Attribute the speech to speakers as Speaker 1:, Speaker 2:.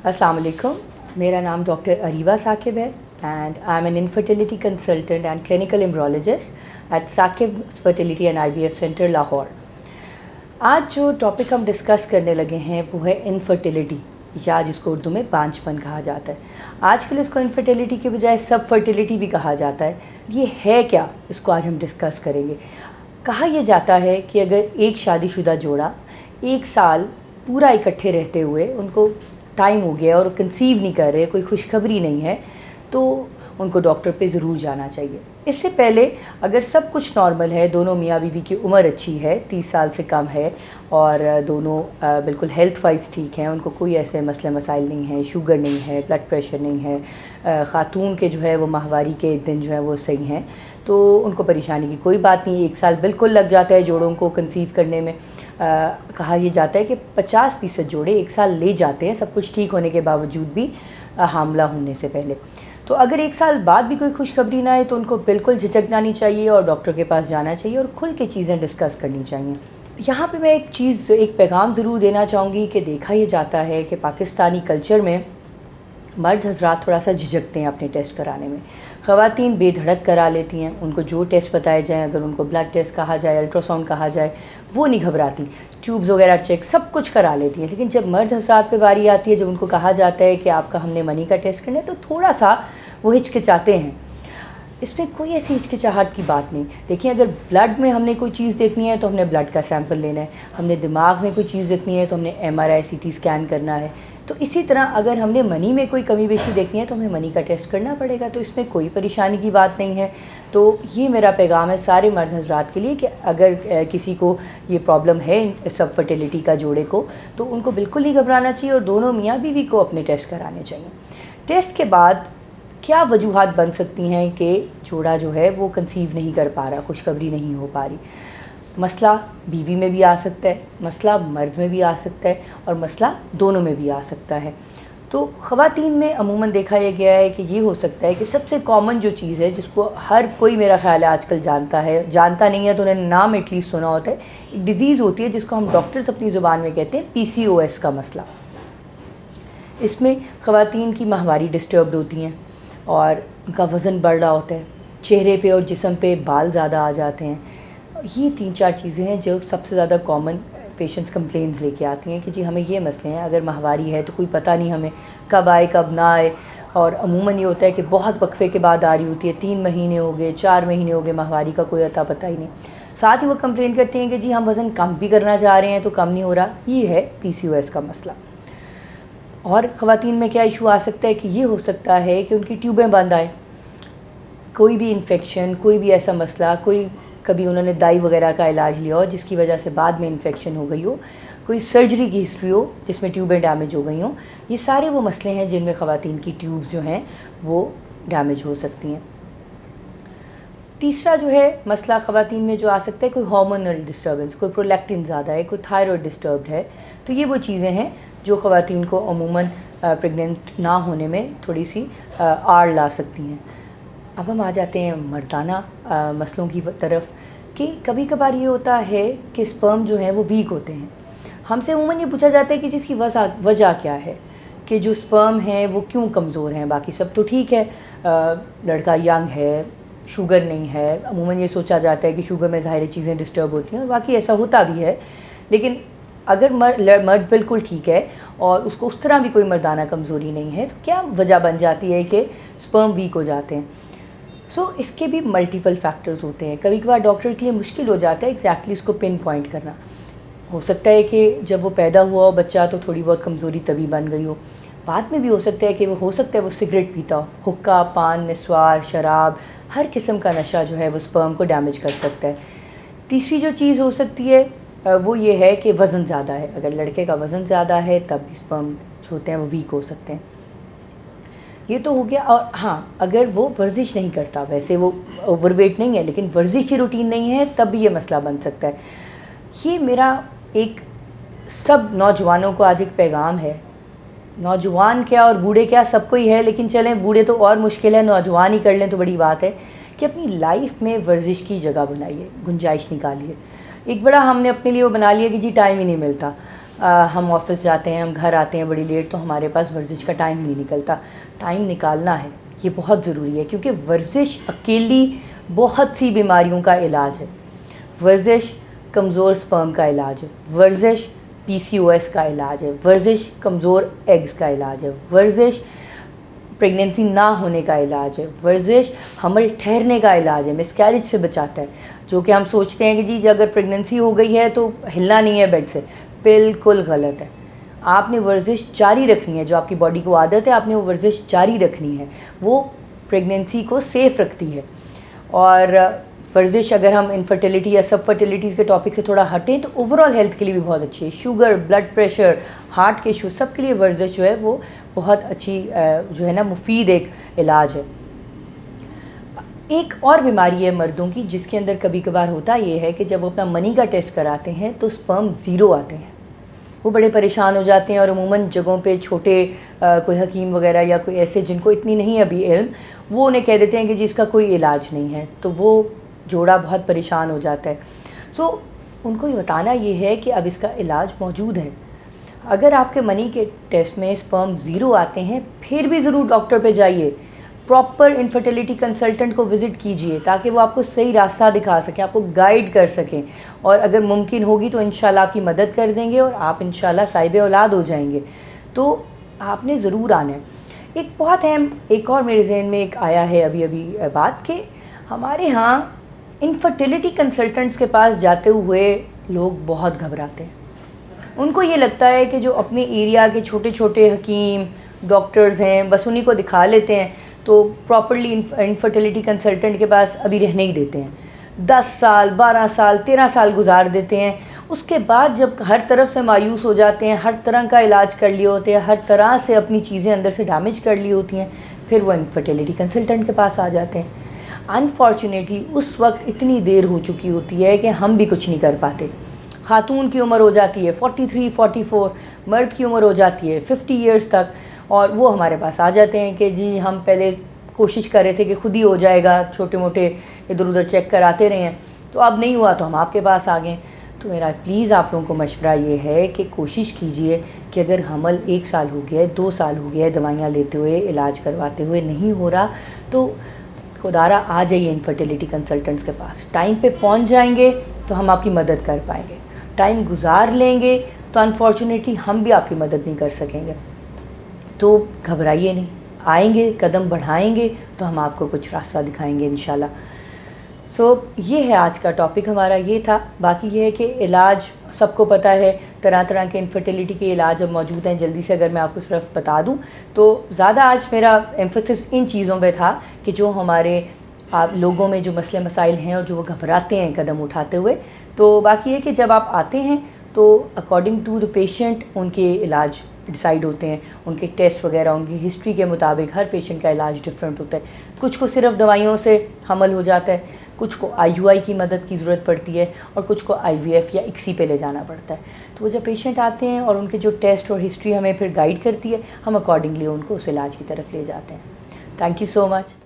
Speaker 1: السلام علیکم. میرا نام ڈاکٹر اریبہ ثاقب ہے and I am an infertility consultant and clinical embryologist at Saqib fertility and IVF centre Lahore. آج جو ٹاپک ہم ڈسکس کرنے لگے ہیں وہ ہے انفرٹیلیٹی، یا جس کو اردو میں بانجھ پن کہا جاتا ہے. آج کل اس کو انفرٹیلیٹی کے بجائے سب فرٹیلیٹی بھی کہا جاتا ہے. یہ ہے کیا، اس کو آج ہم ڈسکس کریں گے. کہا یہ جاتا ہے کہ اگر ایک شادی شدہ جوڑا 1 سال پورا اکٹھے رہتے ہوئے ان کو ٹائم ہو گیا اور کنسیو نہیں کر رہے، کوئی خوشخبری نہیں ہے، تو ان کو ڈاکٹر پہ ضرور جانا چاہیے. اس سے پہلے اگر سب کچھ نارمل ہے، دونوں میاں بیوی کی عمر اچھی ہے، 30 سال سے کم ہے، اور دونوں بالکل ہیلتھ وائز ٹھیک ہیں، ان کو کوئی ایسے مسئلے مسائل نہیں ہیں، شوگر نہیں ہے، بلڈ پریشر نہیں ہے، خاتون کے جو ہے وہ ماہواری کے دن جو ہے وہ صحیح ہیں، تو ان کو پریشانی کی کوئی بات نہیں. 1 سال بالکل لگ جاتا ہے جوڑوں کو کنسیو کرنے میں. کہا یہ جاتا ہے کہ 50% جوڑے 1 سال لے جاتے ہیں سب کچھ ٹھیک ہونے کے باوجود بھی حاملہ ہونے سے پہلے. تو اگر 1 سال بعد بھی کوئی خوشخبری نہ آئے تو ان کو بالکل جھجکنا نہیں چاہیے اور ڈاکٹر کے پاس جانا چاہیے اور کھل کے چیزیں ڈسکس کرنی چاہیے. یہاں پہ میں ایک پیغام ضرور دینا چاہوں گی کہ دیکھا یہ جاتا ہے کہ پاکستانی کلچر میں مرد حضرات تھوڑا سا جھجکتے ہیں اپنے ٹیسٹ کرانے میں. خواتین بے دھڑک کرا لیتی ہیں، ان کو جو ٹیسٹ بتائے جائیں، اگر ان کو بلڈ ٹیسٹ کہا جائے، الٹرا ساؤنڈ کہا جائے، وہ نہیں گھبراتی، ٹیوبز وغیرہ چیک سب کچھ کرا لیتی ہیں. لیکن جب مرد حضرات پہ باری آتی ہے، جب ان کو کہا جاتا ہے کہ آپ کا ہم نے منی کا ٹیسٹ کرنا ہے، تو تھوڑا سا وہ ہچکچاتے ہیں. اس میں کوئی ایسی ہچکچاہٹ کی بات نہیں. دیکھیں، اگر بلڈ میں ہم نے کوئی چیز دیکھنی ہے تو ہم نے بلڈ کا سیمپل لینا ہے، ہم نے دماغ میں کوئی چیز دیکھنی ہے تو ہم نے MRI CT اسکین کرنا ہے. تو اسی طرح اگر ہم نے منی میں کوئی کمی بیشی دیکھنی ہے تو ہمیں منی کا ٹیسٹ کرنا پڑے گا. تو اس میں کوئی پریشانی کی بات نہیں ہے. تو یہ میرا پیغام ہے سارے مرد حضرات کے لیے کہ اگر کسی کو یہ پرابلم ہے سب فرٹیلیٹی کا جوڑے کو، تو ان کو بالکل نہیں گھبرانا چاہیے اور دونوں میاں بیوی کو اپنے ٹیسٹ کرانے چاہیے. ٹیسٹ کے بعد کیا وجوہات بن سکتی ہیں کہ جوڑا جو ہے وہ کنسیو نہیں کر پا رہا، خوشخبری نہیں ہو پا رہی؟ مسئلہ بیوی میں بھی آ سکتا ہے، مسئلہ مرد میں بھی آ سکتا ہے، اور مسئلہ دونوں میں بھی آ سکتا ہے. تو خواتین میں عموماً دیکھا یہ گیا ہے کہ یہ ہو سکتا ہے کہ سب سے کامن جو چیز ہے جس کو ہر کوئی میرا خیال ہے آج کل جانتا نہیں ہے تو انہیں نام ایٹ لیسٹ سنا ہوتا ہے، ایک ڈیزیز ہوتی ہے جس کو ہم ڈاکٹرز اپنی زبان میں کہتے ہیں PCOS کا مسئلہ. اس میں خواتین کی ماہواری ڈسٹربڈ ہوتی ہیں اور ان کا وزن بڑھ رہا ہوتا ہے، چہرے پہ اور جسم پہ بال زیادہ آ جاتے ہیں. یہ 3-4 چیزیں ہیں جو سب سے زیادہ کامن پیشنٹس کمپلینز لے کے آتی ہیں کہ جی ہمیں یہ مسئلے ہیں. اگر ماہواری ہے تو کوئی پتہ نہیں ہمیں کب آئے کب نہ آئے، اور عموماً یہ ہوتا ہے کہ بہت وقفے کے بعد آ رہی ہوتی ہے، 3 مہینے ہو گئے، 4 مہینے ہو گئے، ماہواری کا کوئی عطا پتہ ہی نہیں. ساتھ ہی وہ کمپلین کرتی ہیں کہ جی ہم وزن کم بھی کرنا چاہ رہے ہیں تو کم نہیں ہو رہا. یہ ہے PCOS کا مسئلہ. اور خواتین میں کیا ایشو آ سکتا ہے کہ یہ ہو سکتا ہے کہ ان کی ٹیوبیں بند آئے، کوئی بھی انفیکشن، کوئی بھی ایسا مسئلہ، کبھی انہوں نے دائی وغیرہ کا علاج لیا ہو جس کی وجہ سے بعد میں انفیکشن ہو گئی ہو، کوئی سرجری کی ہسٹری ہو جس میں ٹیوبیں ڈیمیج ہو گئی ہوں. یہ سارے وہ مسئلے ہیں جن میں خواتین کی ٹیوبز جو ہیں وہ ڈیمیج ہو سکتی ہیں. تیسرا جو ہے مسئلہ خواتین میں جو آ سکتا ہے، کوئی ہارمونل ڈسٹربنس، کوئی پرولیکٹن زیادہ ہے، کوئی تھائرائڈ ڈسٹربڈ ہے. تو یہ وہ چیزیں ہیں جو خواتین کو عموماً پریگننٹ نہ ہونے میں تھوڑی سی آڑ لا سکتی ہیں. اب ہم آ جاتے ہیں مردانہ مسئلوں کی طرف کہ کبھی کبھار یہ ہوتا ہے کہ سپرم جو ہیں وہ ویک ہوتے ہیں. ہم سے عموماً یہ پوچھا جاتا ہے کہ جس کی وجہ کیا ہے، کہ جو سپرم ہیں وہ کیوں کمزور ہیں. باقی سب تو ٹھیک ہے، لڑکا ینگ ہے، شوگر نہیں ہے. عموماً یہ سوچا جاتا ہے کہ شوگر میں ظاہر چیزیں ڈسٹرب ہوتی ہیں، اور باقی ایسا ہوتا بھی ہے. لیکن اگر مرد بالکل ٹھیک ہے اور اس کو اس طرح بھی کوئی مردانہ کمزوری نہیں ہے، تو کیا وجہ بن جاتی ہے کہ سپرم ویک ہو جاتے ہیں؟ اس کے بھی ملٹیپل فیکٹرز ہوتے ہیں. کبھی کبھار ڈاکٹر کے لیے مشکل ہو جاتا ہے ایگزیکٹلی اس کو پن پوائنٹ کرنا. ہو سکتا ہے کہ جب وہ پیدا ہوا ہو بچہ تو تھوڑی بہت کمزوری تبھی بن گئی ہو. بعد میں بھی ہو سکتا ہے کہ وہ سگریٹ پیتا ہو، حقہ، پان، نسوار، شراب، ہر قسم کا نشہ جو ہے وہ سپرم کو ڈیمیج کر سکتا ہے. تیسری جو چیز ہو سکتی ہے وہ یہ ہے کہ وزن زیادہ ہے. اگر لڑکے کا وزن زیادہ ہے تب بھی سپرم جو ہوتے ہیں وہ ویک ہو سکتے ہیں. یہ تو ہو گیا. اور ہاں، اگر وہ ورزش نہیں کرتا، ویسے وہ اوور ویٹ نہیں ہے لیکن ورزش کی روٹین نہیں ہے، تب بھی یہ مسئلہ بن سکتا ہے. یہ میرا ایک سب نوجوانوں کو آج ایک پیغام ہے. نوجوان کیا اور بوڑھے کیا، سب کو ہی ہے، لیکن چلیں بوڑھے تو اور مشکل ہے، نوجوان ہی کر لیں تو بڑی بات ہے کہ اپنی لائف میں ورزش کی جگہ بنائیے، گنجائش نکالیے. ایک بڑا ہم نے اپنے لیے وہ بنا لیا کہ جی ٹائم ہی نہیں ملتا. ہم آفس جاتے ہیں، ہم گھر آتے ہیں بڑی لیٹ، تو ہمارے پاس ورزش کا ٹائم نہیں نکلتا. ٹائم نکالنا ہے، یہ بہت ضروری ہے، کیونکہ ورزش اکیلی بہت سی بیماریوں کا علاج ہے. ورزش کمزور سپرم کا علاج ہے، ورزش PCOS کا علاج ہے، ورزش کمزور ایگز کا علاج ہے، ورزش پریگنینسی نہ ہونے کا علاج ہے، ورزش حمل ٹھہرنے کا علاج ہے، مس کیریج سے بچاتا ہے. جو کہ ہم سوچتے ہیں کہ جی اگر پریگنینسی ہو گئی ہے تو ہلنا نہیں ہے بیڈ سے، بالکل غلط ہے. آپ نے ورزش جاری رکھنی ہے، جو آپ کی باڈی کو عادت ہے آپ نے وہ ورزش جاری رکھنی ہے، وہ پریگنینسی کو سیف رکھتی ہے. اور ورزش اگر ہم انفرٹیلیٹی یا سب فرٹیلیٹیز کے ٹاپک سے تھوڑا ہٹیں تو اوور آل ہیلتھ کے لیے بھی بہت اچھی ہے. شوگر، بلڈ پریشر، ہارٹ کے ایشو، سب کے لیے ورزش جو ہے وہ بہت اچھی جو ہے نا مفید ایک علاج ہے. ایک اور بیماری ہے مردوں کی جس کے اندر کبھی کبھار ہوتا یہ ہے کہ جب وہ اپنا منی کا ٹیسٹ کراتے ہیں تو سپرم 0 آتے ہیں. وہ بڑے پریشان ہو جاتے ہیں، اور عموماً جگہوں پہ چھوٹے کوئی حکیم وغیرہ یا کوئی ایسے جن کو اتنی نہیں ابھی علم، وہ انہیں کہہ دیتے ہیں کہ جی اس کا کوئی علاج نہیں ہے، تو وہ جوڑا بہت پریشان ہو جاتا ہے. سو ان کو یہ بتانا یہ ہے کہ اب اس کا علاج موجود ہے. اگر آپ کے منی کے ٹیسٹ میں سپرم 0 آتے ہیں پھر بھی ضرور ڈاکٹر پہ جائیے، پراپر انفرٹیلیٹی کنسلٹنٹ کو وزٹ کیجئے تاکہ وہ آپ کو صحیح راستہ دکھا سکیں، آپ کو گائیڈ کر سکیں، اور اگر ممکن ہوگی تو انشاءاللہ آپ کی مدد کر دیں گے اور آپ انشاءاللہ صاحب اولاد ہو جائیں گے. تو آپ نے ضرور آنا ہے. ایک بہت اہم ایک اور میرے ذہن میں ایک آیا ہے ابھی بات کہ ہمارے ہاں انفرٹیلیٹی کنسلٹنٹس کے پاس جاتے ہوئے لوگ بہت گھبراتے ہیں. ان کو یہ لگتا ہے کہ جو اپنے ایریا کے چھوٹے چھوٹے حکیم ڈاکٹرز ہیں بس انہی کو دکھا لیتے ہیں تو پراپرلی انفرٹیلیٹی کنسلٹنٹ کے پاس ابھی رہنے ہی دیتے ہیں. 10 سال 12 سال 13 سال گزار دیتے ہیں. اس کے بعد جب ہر طرف سے مایوس ہو جاتے ہیں، ہر طرح کا علاج کر لیے ہوتے ہیں، ہر طرح سے اپنی چیزیں اندر سے ڈیمیج کر لی ہوتی ہیں، پھر وہ انفرٹیلیٹی کنسلٹنٹ کے پاس آ جاتے ہیں. انفارچونیٹلی اس وقت اتنی دیر ہو چکی ہوتی ہے کہ ہم بھی کچھ نہیں کر پاتے. خاتون کی عمر ہو جاتی ہے 43 44، مرد کی عمر ہو جاتی ہے 50 ایئرز تک، اور وہ ہمارے پاس آ جاتے ہیں کہ جی ہم پہلے کوشش کر رہے تھے کہ خود ہی ہو جائے گا، چھوٹے موٹے ادھر ادھر چیک کراتے رہے ہیں، تو اب نہیں ہوا تو ہم آپ کے پاس آ گئے. تو میرا پلیز آپ لوگوں کو مشورہ یہ ہے کہ کوشش کیجئے کہ اگر حمل 1 سال ہو گیا ہے، 2 سال ہو گیا ہے، دوائیاں لیتے ہوئے علاج کرواتے ہوئے نہیں ہو رہا، تو خدارہ آ جائیے انفرٹیلیٹی کنسلٹنٹس کے پاس. ٹائم پہ پہنچ جائیں گے تو ہم آپ کی مدد کر پائیں گے. ٹائم گزار لیں گے تو انفارچونیٹلی ہم بھی آپ کی مدد نہیں کر سکیں گے. تو گھبرائیے نہیں، آئیں گے، قدم بڑھائیں گے تو ہم آپ کو کچھ راستہ دکھائیں گے انشاءاللہ. سو یہ ہے آج کا ٹاپک ہمارا، یہ تھا. باقی یہ ہے کہ علاج سب کو پتہ ہے، طرح طرح کے انفرٹیلیٹی کے علاج اب موجود ہیں. جلدی سے اگر میں آپ کو صرف بتا دوں تو زیادہ آج میرا ایمفسس ان چیزوں پہ تھا کہ جو ہمارے لوگوں میں جو مسئلے مسائل ہیں اور جو وہ گھبراتے ہیں قدم اٹھاتے ہوئے. تو باقی یہ کہ جب آپ آتے ہیں تو اکارڈنگ ٹو دا پیشنٹ ان کے علاج ڈیسائیڈ ہوتے ہیں، ان کے ٹیسٹ وغیرہ ان کی ہسٹری کے مطابق ہر پیشنٹ کا علاج ڈفرینٹ ہوتا ہے. کچھ کو صرف دوائیوں سے حمل ہو جاتا ہے، کچھ کو IUI کی مدد کی ضرورت پڑتی ہے، اور کچھ کو IVF یا ICSI پہ لے جانا پڑتا ہے. تو وہ جب پیشنٹ آتے ہیں اور ان کے جو ٹیسٹ اور ہسٹری ہمیں پھر گائیڈ کرتی ہے، ہم اکارڈنگلی ان کو اس علاج کی طرف لے جاتے ہیں. Thank you so much.